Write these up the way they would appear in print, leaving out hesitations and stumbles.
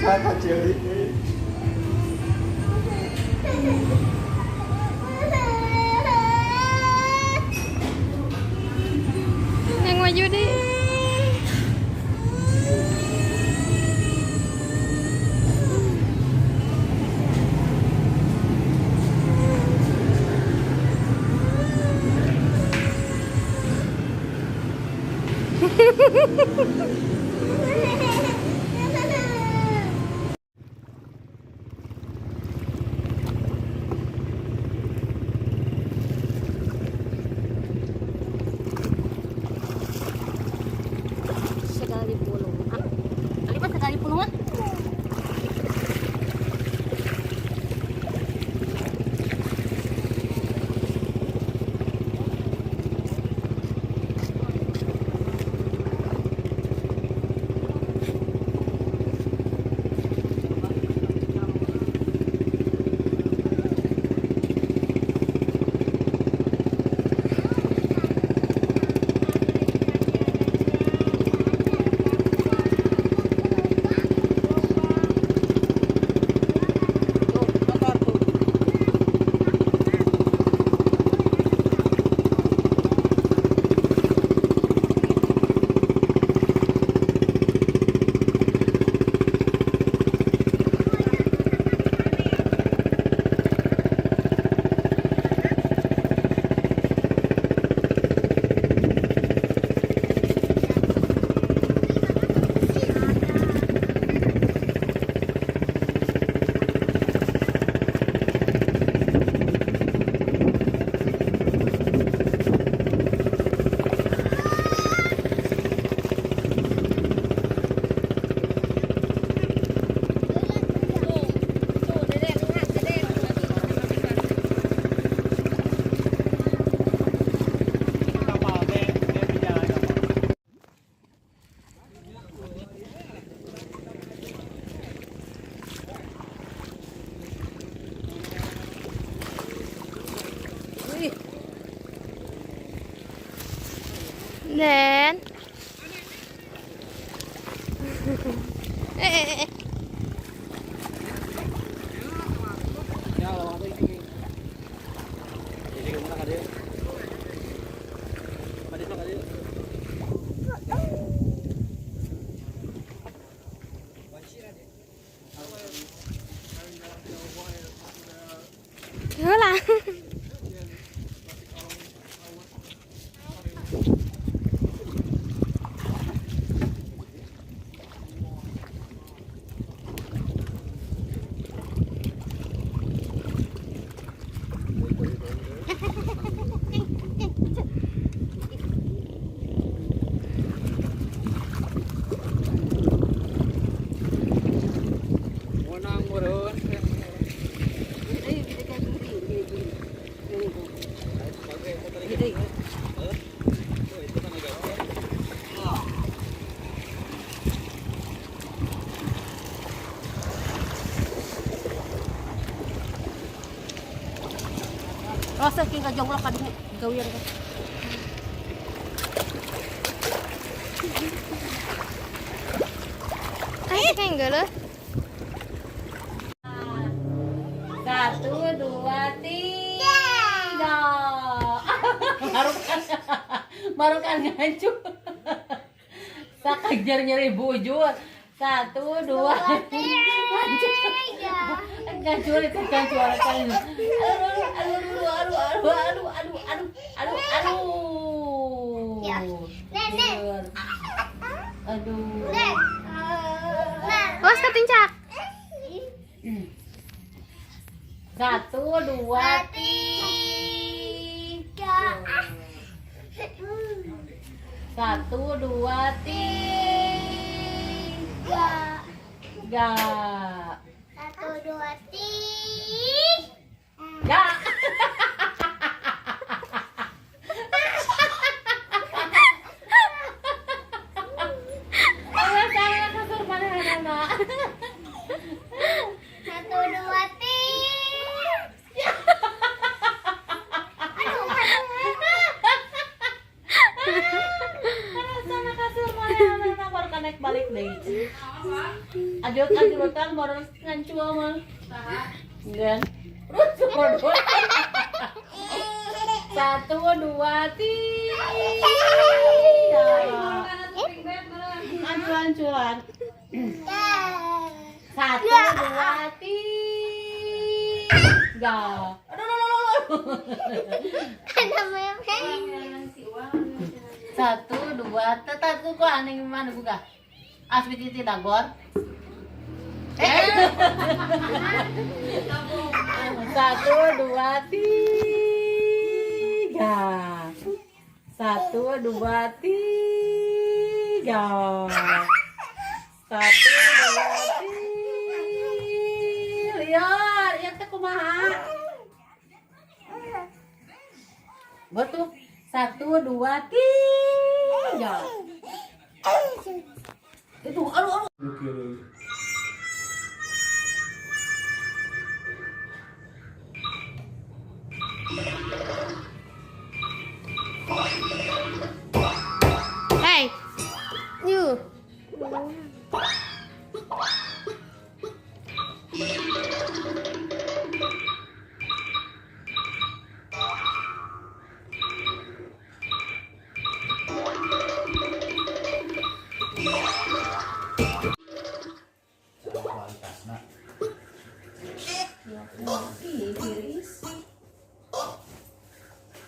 Kakak cilik. Yang maju deh. Sekali pulung. Alipat sekali pulung ah. Dan Hola. Rasa kayak gak jonglok kadang gawian kan. Ayo kayak enggak loh. 1, 2, 3. Marukan ngancur. Sakajar nyeri bujur. 1, 2, 3. Ngancur itu kan suara kalian. Aduh. Awas ketincak. 1, 2, 3. 1, 2, 3. Gak. 1, 2, 3. Gak. Awas jangan kasur mana anak. 1, 2, 3. Aduh, Awas jangan kasur mana anak. Baru kan naik balik deh. Ajut-ajutan baru ngancua mah. Enggak. Terus satu dua tiga. Ancuran. Satu dua tiga. Ada meme. Satu dua tetap tuh kok aneh gimana buka? Asmi titi dagor. Satu dua tiga. Satu dua tiga. Satu dua tiga. Lihat, yang teh kumaha? Betul. Satu dua tiga. Itu aduh. Hey, you.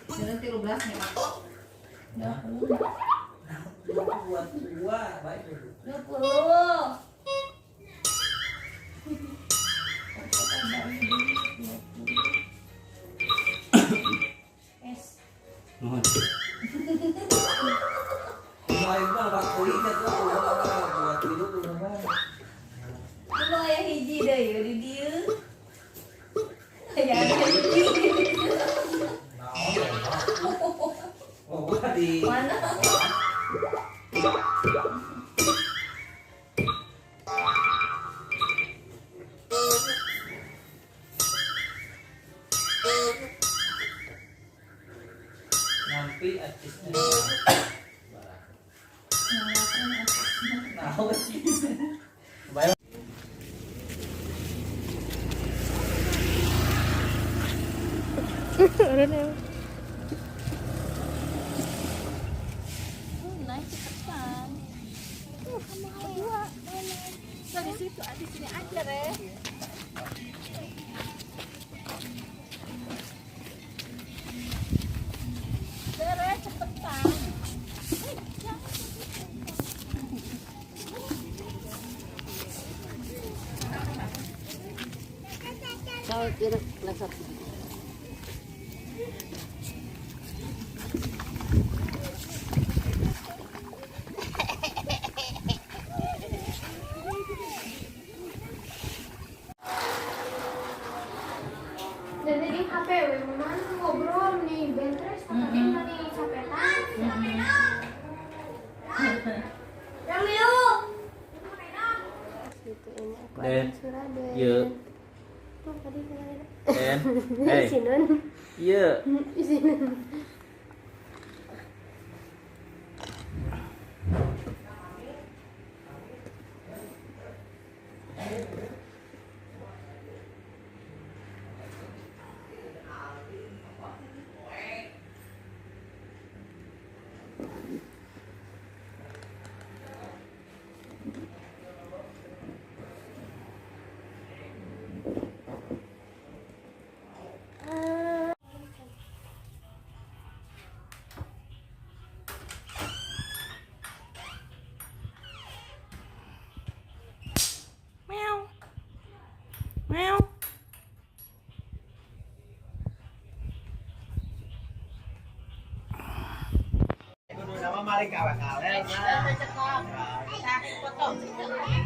Jangan 13 nih. Dua, baik dulu. 20. Es. Nuhun. Kumaha mah waktu ingat tuh buat hidup mah. Lu aya hiji deui di dieu. Aya hiji. Oh, gua di Mana? ngampi artisnya. Nah, sih. Bayar. Naik cepetan. Berdua. Nah, di situ, di sini aja, Re. Re, cepetan. Tahu kira lesat. Jadi di HP memang ngobrol nih, bentres tapi nih capetan. Yang yuk. Gitu ini aku Den. ada surat Den. Yuk. Tuh tadi saya. Den. Hey. Sinun. Iya. Sinun. Meow. Nama maling kawan-kawan.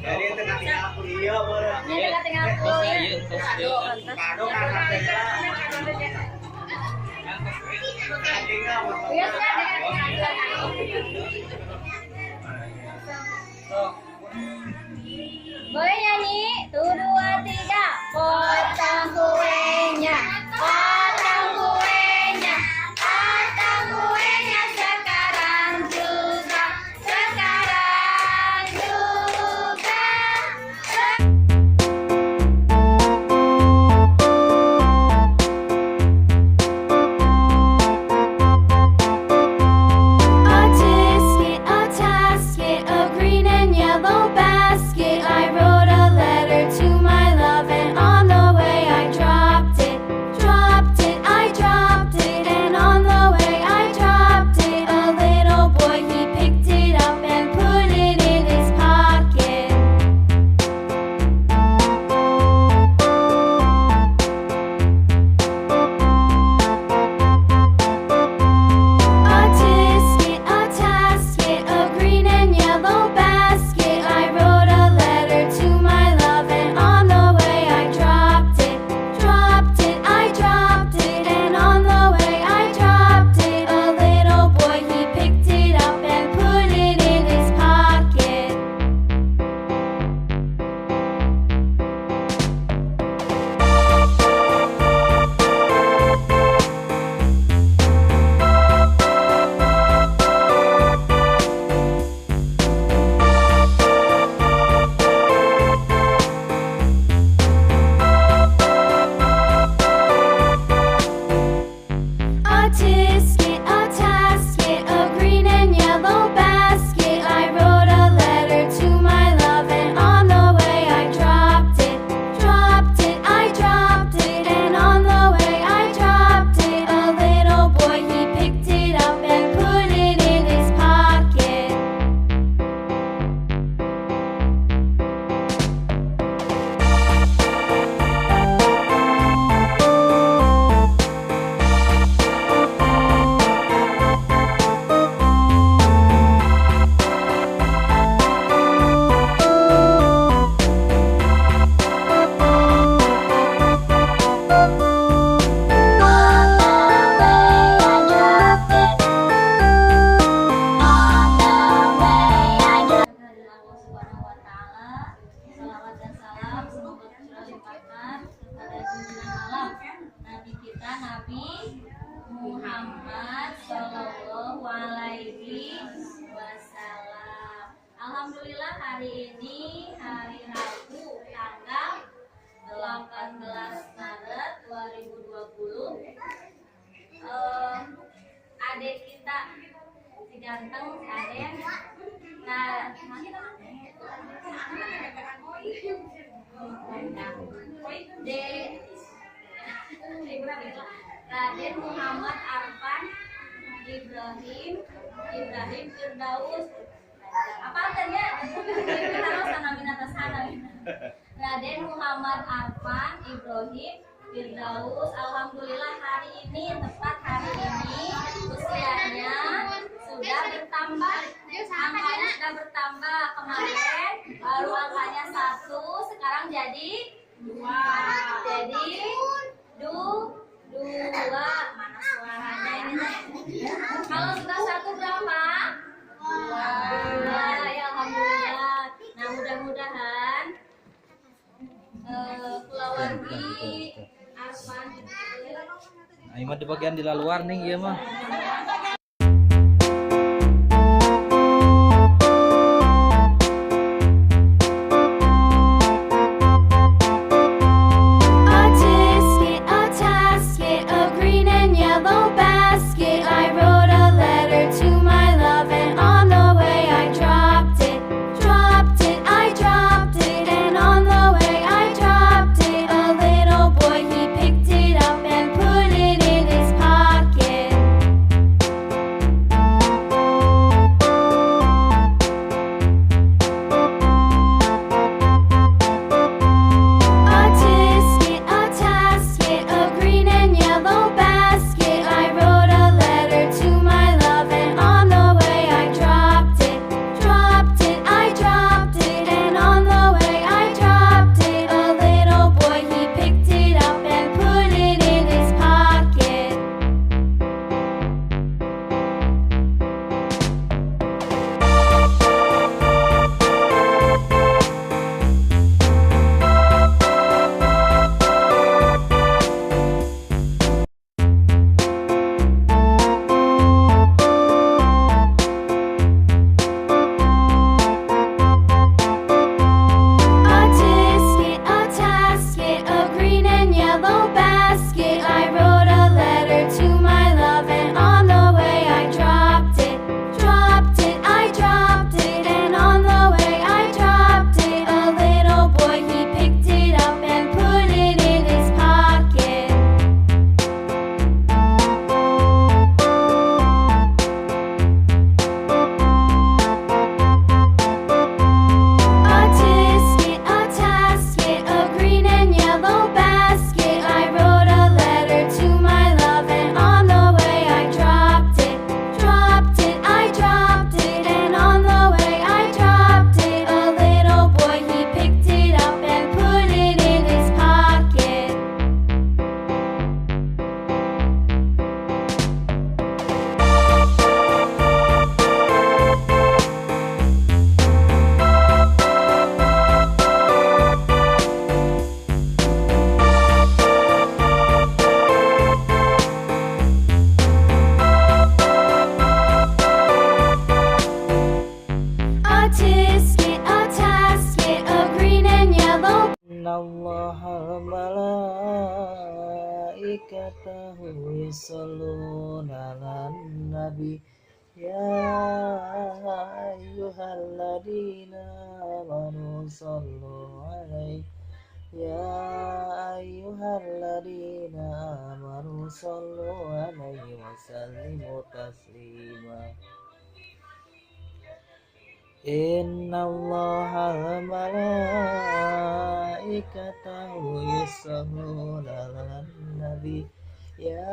Jadi tengah aku iya boleh. Tengah aku. Kado Boleh nyanyi? 1, 2, 3. Potong kuenya, potong kuenya, potong kuenya sekarang juga, sekarang juga. Allah Subhanahu wa taala. Salawat dan salam semoga tercurah limpahkan kepada junjungan alam Nabi kita Nabi Muhammad Sallallahu Alaihi Wasallam. Alhamdulillah hari ini hari Rabu tanggal 18 Maret 2020. Adik kita si ganteng si Aden. Nah, Raden Muhammad Arfan Ibrahim Firdaus. Apa artinya? Raden Muhammad Arfan Ibrahim Firdaus. Alhamdulillah hari ini tepat hari ini usianya sudah bertambah, angkanya sudah bertambah. Kemarin baru angkanya 1, sekarang jadi 2. Jadi 2. Mana suaranya ini? Kalau sudah 1 berapa? 2. Ya alhamdulillah. Nah mudah-mudahan keluargi Arfan Ini mah di bagian di luar nih ya mah. malaikatahu yusholluna 'alan nabi ya ayyuhalladzina amanu shollu 'alaihi ya ayyuhalladzina amanu shollu 'alaihi wa sallimu taslima. Innallaha wa malaikatahu yusholluna 'alan nabi ya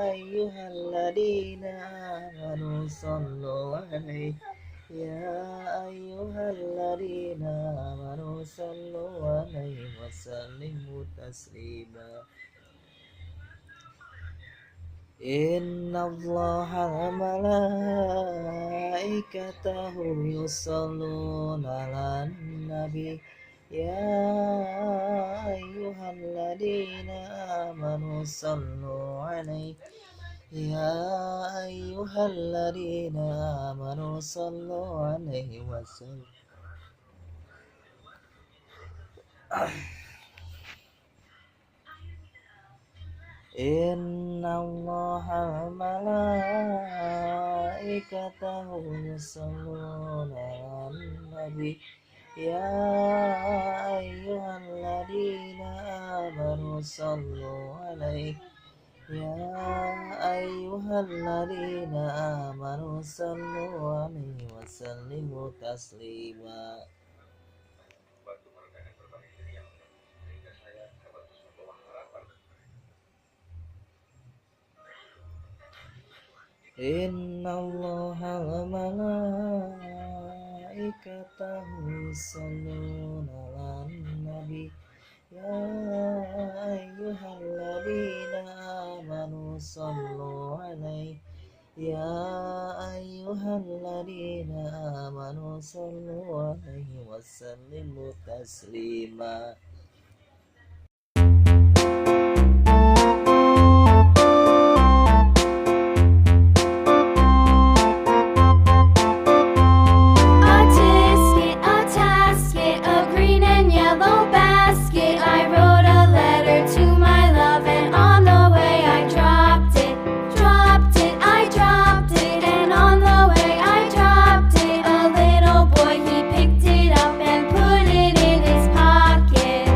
ayyuhalladzina amanu shollu 'alaihi ya ayyuhalladzina amanu shollu 'alaihi wa sallimu taslima. Innallaha wa malaikatahu yusholluna 'alan nabi ya ayyuhalladzina amanu shallu 'alaihi ya ayyuhalladzina amanu shallu 'alaihi wasallam. Innallaha wa malaikatahu yusholluna 'alan nabi ya ayyuhalladzina amanu shallu 'alaihi ya ayyuhalladzina amanu shallu 'alaihi wasallimu taslima. Innallaha wa malaikatahu yusholluna 'alan nabi ya ayyuhalladzina amanu shallu 'alaihi ya ayyuhalladzina amanu shallu 'alaihi wasallimu taslima. A tasket, a green and yellow basket. I wrote a letter to my love, and on the way I dropped it, I dropped it, and on the way I dropped it. A little boy, he picked it up and put it in his pocket.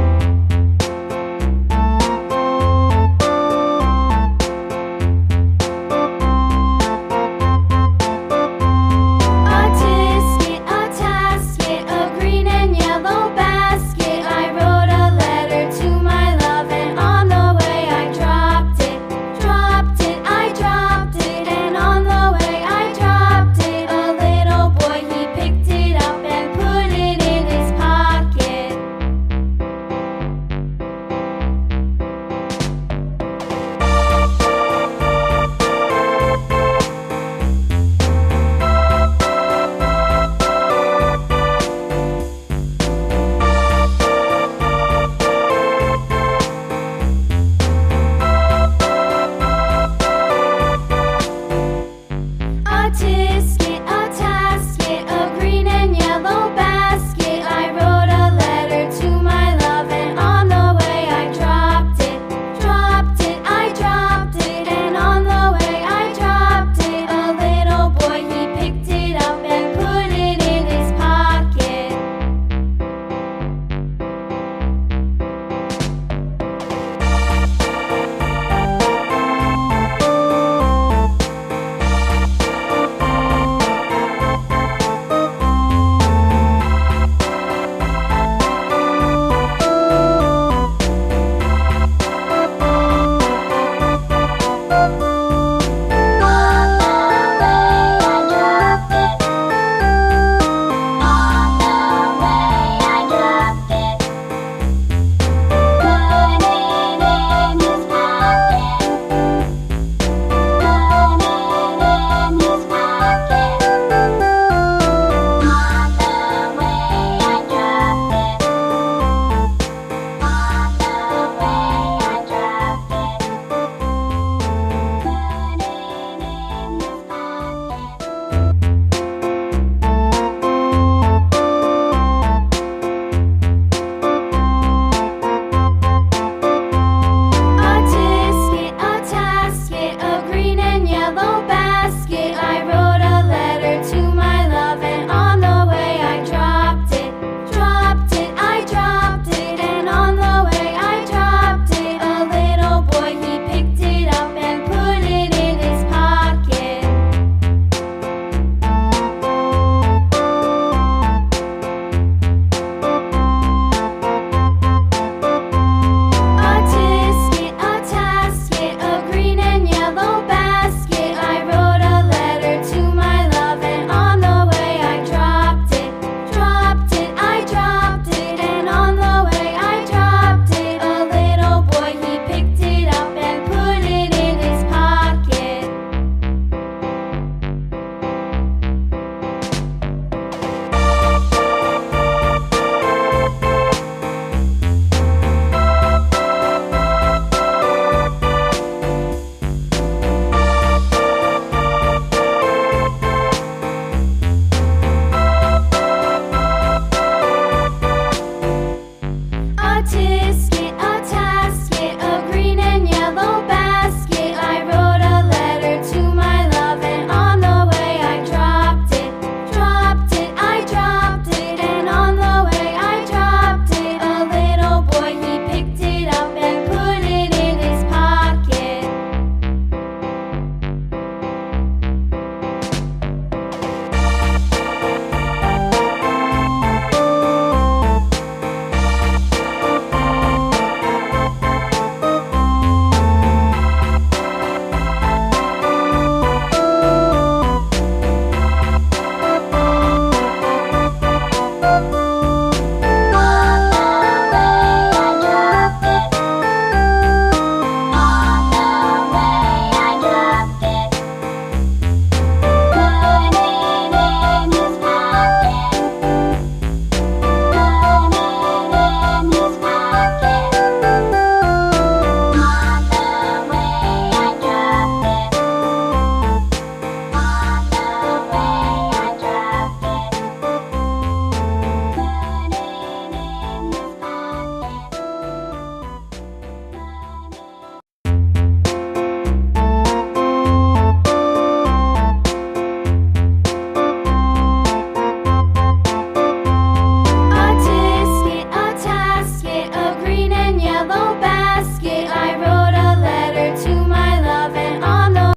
A tasket, a green and yellow basket. I wrote a letter to my love, and on the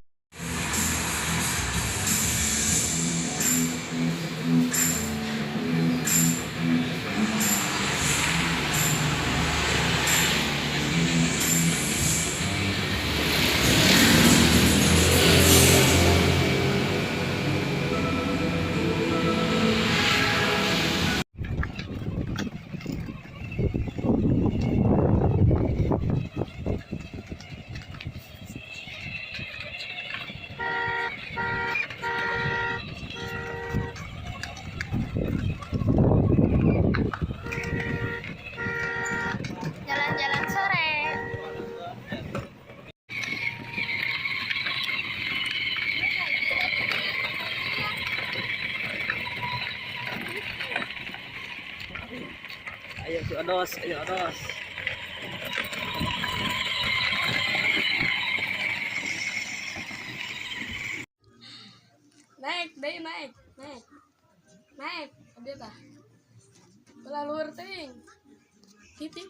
jalan-jalan sore. Ayo si Odos, ayo Odos. Naik, deh naik. Ada tah? Belalur ting. Titik.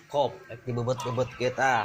Kop, dibebet-bebet kita.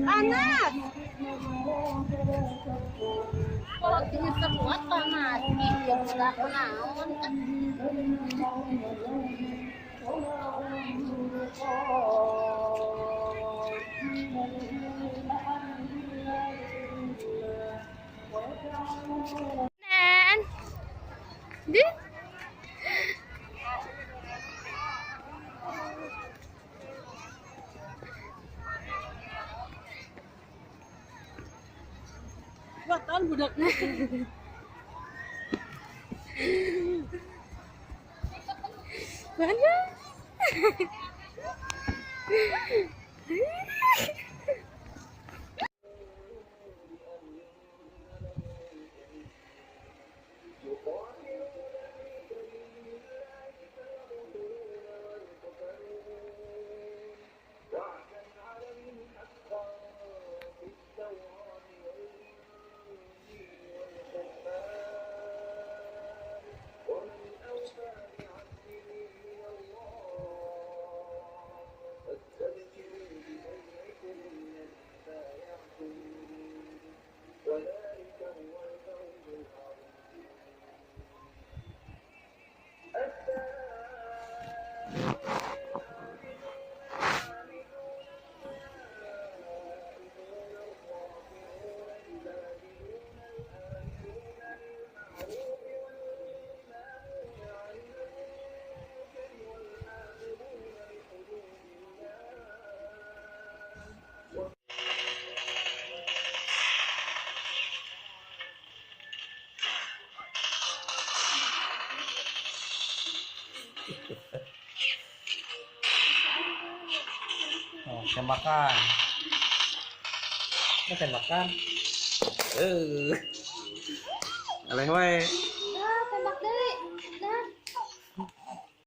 Panas. Kalau tinggi sebuat panas, yang sudah kenaon kan. Nan. Di. Watan budak. Mana? tembakan. Tembakan. Aleh wae.